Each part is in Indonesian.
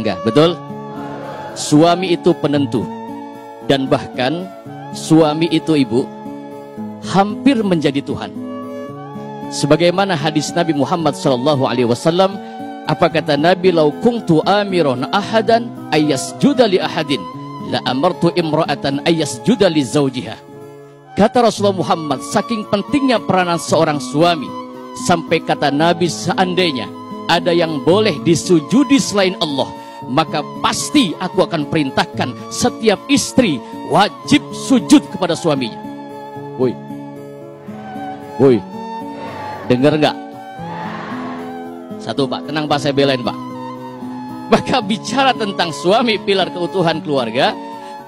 Enggak, betul? Suami itu penentu. Dan bahkan suami itu, ibu, hampir menjadi Tuhan. Sebagaimana hadis Nabi Muhammad SAW, apa kata Nabi? Lau kuntu amiron ahadan ayyasjuda li ahadin la amartu imra'atan ayyasjuda li zawjiha. Kata Rasulullah Muhammad, saking pentingnya peranan seorang suami, sampai kata Nabi, seandainya ada yang boleh disujudi selain Allah, maka pasti aku akan perintahkan setiap istri wajib sujud kepada suaminya. Woi, woi, dengar nggak? Satu pak, tenang pak, saya belain pak. Maka bicara tentang suami pilar keutuhan keluarga,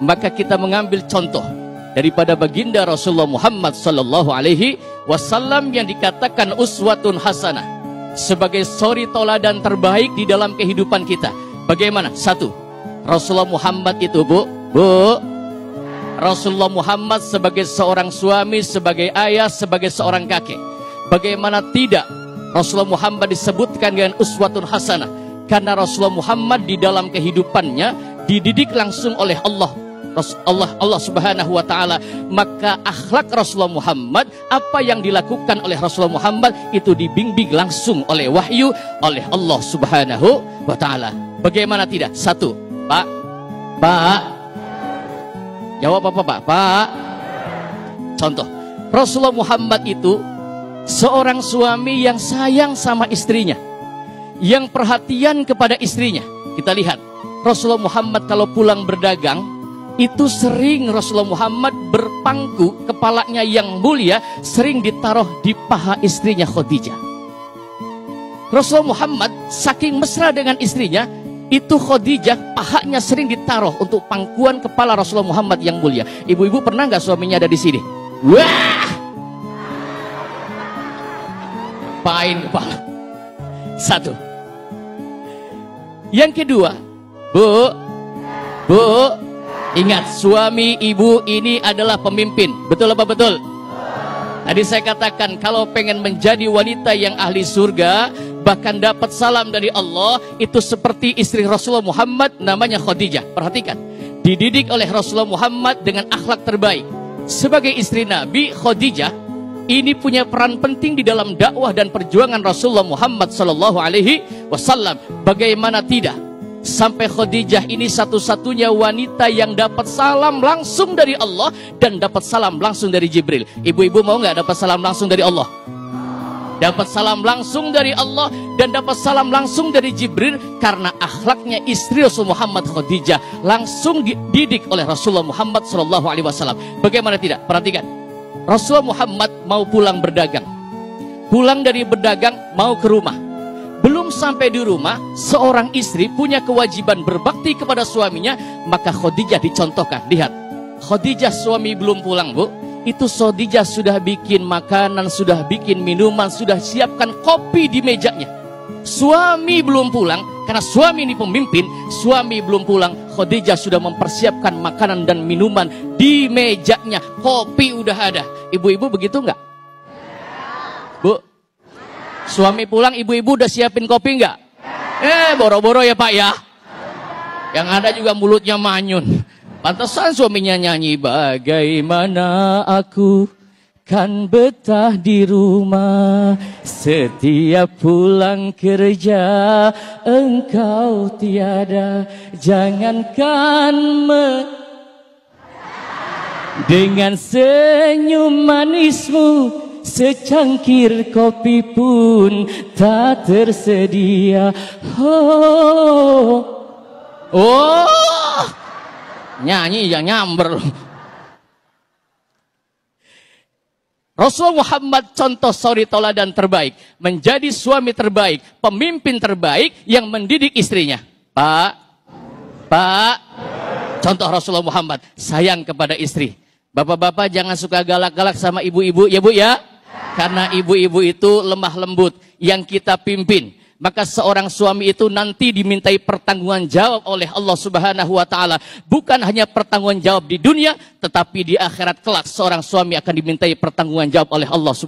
maka kita mengambil contoh daripada baginda Rasulullah Muhammad sallallahu alaihi wasallam yang dikatakan uswatun hasanah, sebagai suri tauladan terbaik di dalam kehidupan kita. Bagaimana? Satu, Rasulullah Muhammad itu, bu, Rasulullah Muhammad sebagai seorang suami, sebagai ayah, sebagai seorang kakek. Bagaimana tidak Rasulullah Muhammad disebutkan dengan uswatun hasanah? Karena Rasulullah Muhammad di dalam kehidupannya dididik langsung oleh Allah Subhanahu wa ta'ala. Maka akhlak Rasulullah Muhammad, apa yang dilakukan oleh Rasulullah Muhammad, itu dibimbing langsung oleh wahyu oleh Allah Subhanahu wa ta'ala. Bagaimana tidak? Satu, pak, jawab apa pak? Contoh, Rasulullah Muhammad itu seorang suami yang sayang sama istrinya, yang perhatian kepada istrinya. Kita lihat Rasulullah Muhammad kalau pulang berdagang, itu sering Rasulullah Muhammad berpangku, kepalanya yang mulia sering ditaruh di paha istrinya Khadijah. Rasulullah Muhammad saking mesra dengan istrinya, itu Khadijah pahanya sering ditaruh untuk pangkuan kepala Rasulullah Muhammad yang mulia. Ibu-ibu pernah nggak suaminya ada di sini? Wah, pain kepala. Satu. Yang kedua, bu, ingat, suami ibu ini adalah pemimpin. Betul apa betul? Tadi saya katakan, kalau pengen menjadi wanita yang ahli surga, bahkan dapat salam dari Allah, itu seperti istri Rasulullah Muhammad, namanya Khadijah. Perhatikan, dididik oleh Rasulullah Muhammad dengan akhlak terbaik. Sebagai istri Nabi, Khadijah ini punya peran penting di dalam dakwah dan perjuangan Rasulullah Muhammad SAW. Bagaimana tidak? Sampai Khadijah ini satu-satunya wanita yang dapat salam langsung dari Allah dan dapat salam langsung dari Jibril. Ibu-ibu mau nggak dapat salam langsung dari Allah? Dapat salam langsung dari Allah dan dapat salam langsung dari Jibril, karena akhlaknya istri Rasul Muhammad, Khadijah, langsung dididik oleh Rasulullah Muhammad SAW. Bagaimana tidak? Perhatikan, Rasulullah Muhammad mau pulang berdagang, pulang dari berdagang mau ke rumah. Belum sampai di rumah, seorang istri punya kewajiban berbakti kepada suaminya, maka Khadijah dicontohkan. Lihat, Khadijah suami belum pulang, bu, itu Khadijah sudah bikin makanan, sudah bikin minuman, sudah siapkan kopi di mejanya. Suami belum pulang, karena suami ini pemimpin, suami belum pulang, Khadijah sudah mempersiapkan makanan dan minuman di mejanya, kopi udah ada. Ibu-ibu begitu enggak? Bu, suami pulang, ibu-ibu udah siapin kopi enggak? Boro-boro ya pak ya. Yang ada juga mulutnya manyun. Pantesan suaminya nyanyi, bagaimana aku kan betah di rumah, setiap pulang kerja engkau tiada, jangankan dengan senyum manismu, secangkir kopi pun tak tersedia. Nyanyi yang nyamber. Rasulullah Muhammad contoh suri tauladan terbaik, menjadi suami terbaik, pemimpin terbaik yang mendidik istrinya. Pak, contoh Rasulullah Muhammad sayang kepada istri. Bapak-bapak jangan suka galak-galak sama ibu-ibu ya bu ya. Karena ibu-ibu itu lemah lembut yang kita pimpin. Maka seorang suami itu nanti dimintai pertanggungan jawab oleh Allah Subhanahu wa ta'ala. Bukan hanya pertanggungan jawab di dunia, tetapi di akhirat kelak seorang suami akan dimintai pertanggungan jawab oleh Allah Subhanahu wa ta'ala.